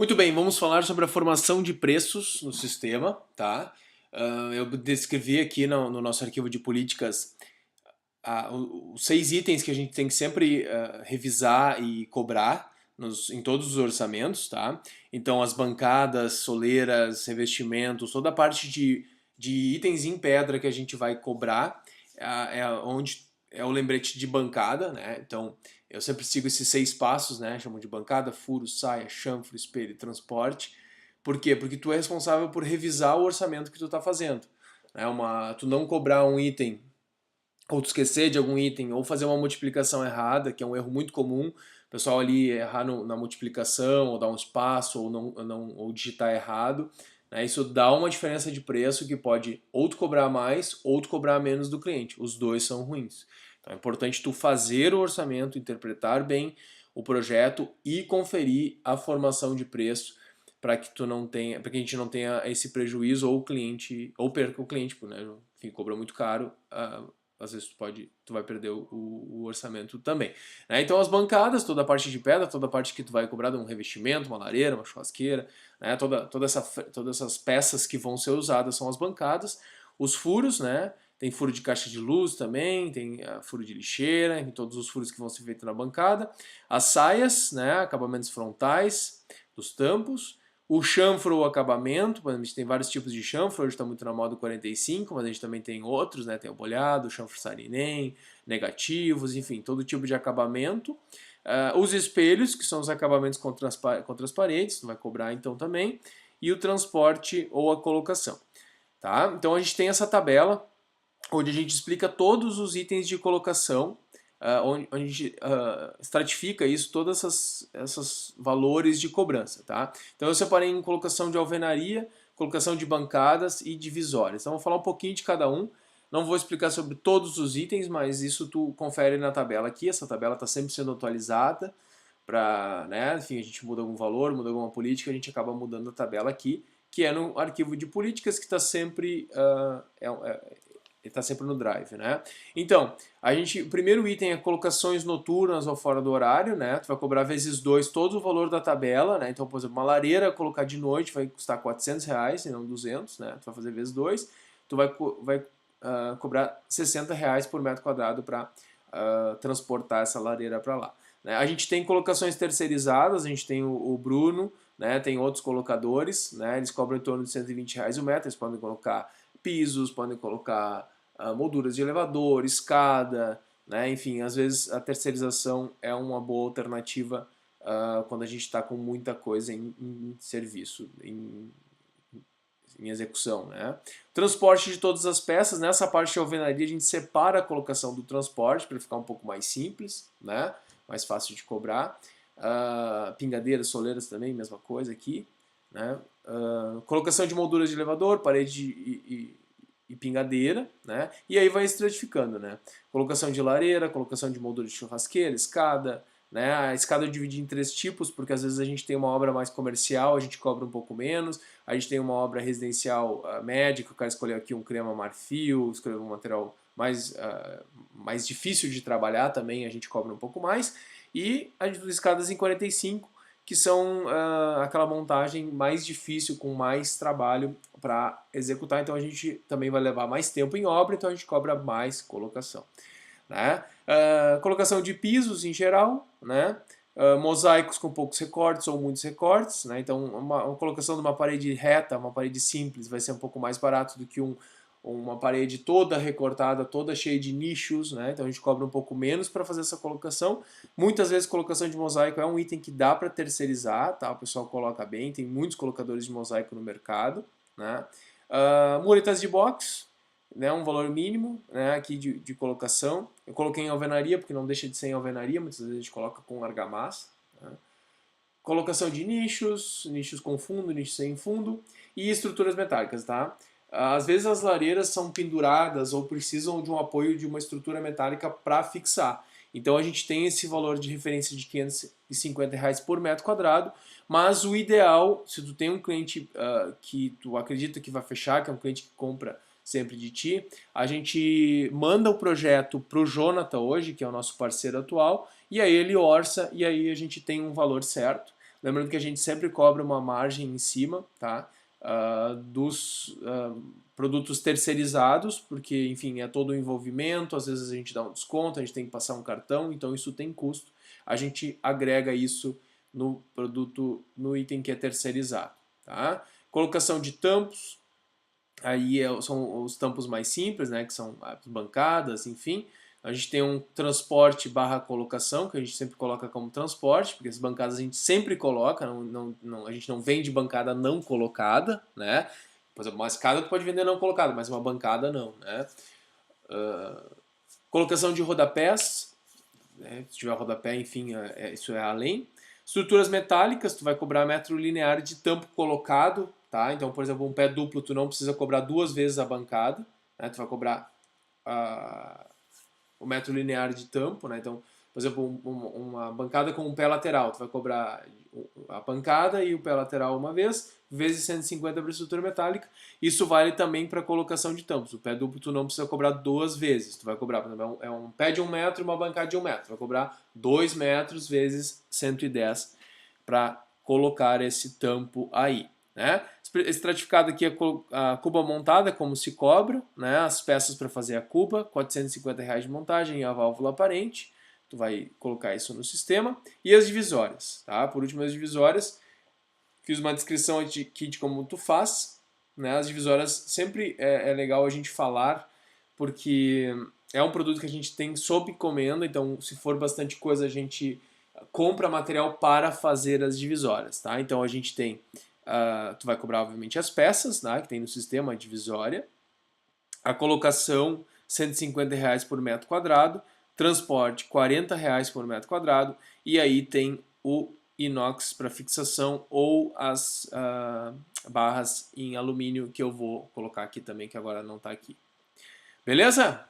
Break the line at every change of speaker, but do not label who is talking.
Muito bem, vamos falar sobre a formação de preços no sistema, tá? Eu descrevi aqui no nosso arquivo de políticas os 6 itens que a gente tem que sempre revisar e cobrar em todos os orçamentos, tá? Então, as bancadas, soleiras, revestimentos, toda a parte de itens em pedra que a gente vai cobrar, é onde é o lembrete de bancada, né? Então, eu sempre sigo esses 6 passos, né? Chamo de bancada, furo, saia, chanfro, espelho e transporte. Por quê? Porque tu é responsável por revisar o orçamento que tu está fazendo. Né? Tu não cobrar um item ou tu esquecer de algum item, ou fazer uma multiplicação errada, que é um erro muito comum, o pessoal ali errar na multiplicação, ou dar um espaço, ou digitar errado, né? Isso dá uma diferença de preço que pode ou tu cobrar mais, ou tu cobrar menos do cliente. Os dois são ruins. Então é importante tu fazer o orçamento, interpretar bem o projeto e conferir a formação de preço para que tu não tenha, para que a gente não tenha esse prejuízo ou o cliente, ou perca o cliente, né? Enfim, cobra muito caro, às vezes tu vai perder o orçamento também. Né? Então as bancadas, toda a parte de pedra, toda a parte que tu vai cobrar de um revestimento, uma lareira, uma churrasqueira, né? Todas essas peças que vão ser usadas são as bancadas. Os furos, né? Tem furo de caixa de luz também, tem furo de lixeira, em todos os furos que vão ser feitos na bancada. As saias, né? Acabamentos frontais dos tampos. O chanfro ou acabamento, a gente tem vários tipos de chanfro, hoje está muito na moda o 45, mas a gente também tem outros, né? Tem o bolhado, o chanfro sarinem, negativos, enfim, todo tipo de acabamento. Os espelhos, que são os acabamentos contra as paredes, tu vai cobrar então também. E o transporte ou a colocação. Tá? Então a gente tem essa tabela onde a gente explica todos os itens de colocação, onde a gente estratifica isso, todos esses valores de cobrança. Tá? Então eu separei em colocação de alvenaria, colocação de bancadas e divisórias. Então vou falar um pouquinho de cada um. Não vou explicar sobre todos os itens, mas isso tu confere na tabela aqui. Essa tabela está sempre sendo atualizada para, né, enfim, a gente muda algum valor, muda alguma política, a gente acaba mudando a tabela aqui, que é no arquivo de políticas que está sempre está sempre no Drive, né? Então, o primeiro item é colocações noturnas ou fora do horário, né? Tu vai cobrar vezes 2 todo o valor da tabela, né? Então, por exemplo, uma lareira colocar de noite vai custar R$ 400 e não 200, né? Tu vai fazer vezes 2, tu vai cobrar R$ 60 por metro quadrado para transportar essa lareira para lá. Né? A gente tem colocações terceirizadas, a gente tem o Bruno, né? Tem outros colocadores, né? Eles cobram em torno de R$ 120 o metro, eles podem colocar pisos, podem colocar molduras de elevador, escada, né? Enfim, às vezes a terceirização é uma boa alternativa quando a gente está com muita coisa em serviço, em execução. Né? Transporte de todas as peças, nessa parte de alvenaria a gente separa a colocação do transporte para ficar um pouco mais simples, né? Mais fácil de cobrar. Pingadeiras, soleiras também, mesma coisa aqui. Né? Colocação de molduras de elevador, parede e pingadeira, né? E aí vai estratificando, né? Colocação de lareira, colocação de moldura de churrasqueira, escada, né? A escada eu dividi em 3 tipos, porque às vezes a gente tem uma obra mais comercial, a gente cobra um pouco menos, a gente tem uma obra residencial média, que o cara escolheu aqui um crema marfil, escolheu um material mais difícil de trabalhar também, a gente cobra um pouco mais, e as escadas em 45, que são aquela montagem mais difícil, com mais trabalho para executar, então a gente também vai levar mais tempo em obra, então a gente cobra mais colocação. Né? Colocação de pisos em geral, né? Mosaicos com poucos recortes ou muitos recortes, né? Então uma colocação de uma parede reta, uma parede simples, vai ser um pouco mais barato do que uma parede toda recortada, toda cheia de nichos, né? Então a gente cobra um pouco menos para fazer essa colocação. Muitas vezes colocação de mosaico é um item que dá para terceirizar, tá? O pessoal coloca bem, tem muitos colocadores de mosaico no mercado, né? Muretas de box, né? Um valor mínimo, né? Aqui de colocação. Eu coloquei em alvenaria porque não deixa de ser em alvenaria, muitas vezes a gente coloca com argamassa. Né? Colocação de nichos, nichos com fundo, nichos sem fundo e estruturas metálicas, tá? Às vezes as lareiras são penduradas ou precisam de um apoio de uma estrutura metálica para fixar. Então a gente tem esse valor de referência de R$ 550 por metro quadrado, mas o ideal, se tu tem um cliente que tu acredita que vai fechar, que é um cliente que compra sempre de ti, a gente manda o projeto para o Jonathan hoje, que é o nosso parceiro atual, e aí ele orça e aí a gente tem um valor certo. lembrando que a gente sempre cobra uma margem em cima, tá? Dos produtos terceirizados, porque, enfim, é todo o envolvimento, às vezes a gente dá um desconto, a gente tem que passar um cartão, então isso tem custo. A gente agrega isso no produto, no item que é terceirizado, tá? Colocação de tampos, aí são os tampos mais simples, né, que são as bancadas, enfim. A gente tem um transporte barra colocação, que a gente sempre coloca como transporte, porque as bancadas a gente sempre coloca, a gente não vende bancada não colocada, né? Por exemplo, uma escada tu pode vender não colocada, mas uma bancada não, né? Colocação de rodapés, né? Se tiver rodapé, enfim, isso é além. Estruturas metálicas, tu vai cobrar metro linear de tampo colocado, tá? Então, por exemplo, um pé duplo, tu não precisa cobrar 2 vezes a bancada, né? Tu vai cobrar o metro linear de tampo, né? Então, por exemplo, uma bancada com um pé lateral, tu vai cobrar a bancada e o pé lateral uma vez, vezes 150 para a estrutura metálica. Isso vale também para colocação de tampos. O pé duplo tu não precisa cobrar 2 vezes. Tu vai cobrar, por exemplo, é um pé de 1 metro e uma bancada de 1 metro. Tu vai cobrar 2 metros vezes 110 para colocar esse tampo aí, né? Esse estratificado aqui é a cuba montada, como se cobra, né? As peças para fazer a cuba, R$ 450 de montagem e a válvula aparente. Tu vai colocar isso no sistema. E as divisórias, tá? Por último, as divisórias. Fiz uma descrição aqui de como tu faz, né? As divisórias sempre é legal a gente falar, porque é um produto que a gente tem sob encomenda, então se for bastante coisa a gente compra material para fazer as divisórias, tá? Então a gente tem, tu vai cobrar obviamente as peças, né, que tem no sistema, a divisória, a colocação R$ 150 por metro quadrado, transporte R$ 40 por metro quadrado, e aí tem o inox para fixação ou as barras em alumínio que eu vou colocar aqui também, que agora não está aqui. Beleza?